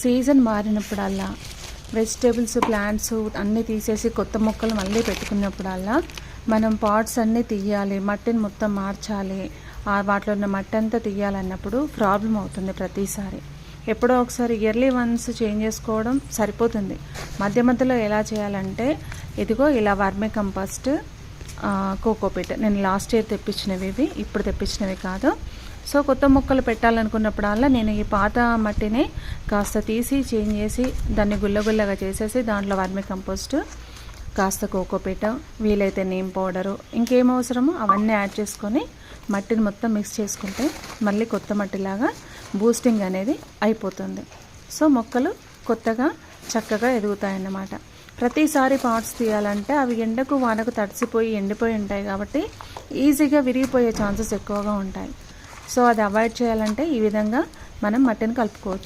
Season మారినప్పుడల్లా vegetables plants అన్నీ తీసేసి కొత్త మొక్కలు మళ్ళీ పెట్టుకున్నప్పుడల్లా మనం పాట్స్ అన్నీ తీయాలి, మట్టిని మొత్తం మార్చాలి, వాటిలో ఉన్న మట్టి అంతా తీయాలన్నప్పుడు ప్రాబ్లం అవుతుంది ప్రతిసారి. ఎప్పుడో ఒకసారి ఇయర్లీ వన్స్ చేంజ్ చేసుకోవడం సరిపోతుంది. మధ్య మధ్యలో ఎలా చేయాలంటే ఇదిగో ఇలా వర్మీ కంపోస్ట్, కోకోపీట్ నేను లాస్ట్ ఇయర్ తెప్పించినవి ఇవి, ఇప్పుడు తెప్పించినవి కాదు. సో కొత్త మొక్కలు పెట్టాలనుకున్నప్పుడల్లా నేను ఈ పాత మట్టిని కాస్త తీసి చేంజ్ చేసి దాన్ని గుల్లగుల్లగా చేసేసి దాంట్లో వర్మీ కంపోస్ట్, కాస్త కోకోపీట్, వీలైతే నీమ్ పౌడరు, ఇంకేం అవసరమో అవన్నీ యాడ్ చేసుకొని మట్టిని మొత్తం మిక్స్ చేసుకుంటే మళ్ళీ కొత్త మట్టిలాగా బూస్టింగ్ అనేది అయిపోతుంది. సో మొక్కలు కొత్తగా చక్కగా ఎదుగుతాయన్నమాట. ప్రతిసారి పాట్స్ తీయాలంటే అవి ఎండకు వానకు తడిసిపోయి ఎండిపోయి ఉంటాయి కాబట్టి ఈజీగా విరిగిపోయే ఛాన్సెస్ ఎక్కువగా ఉంటాయి. సో అది అవాయిడ్ చేయాలంటే ఈ విధంగా మనం మట్టిని కలుపుకోవచ్చు.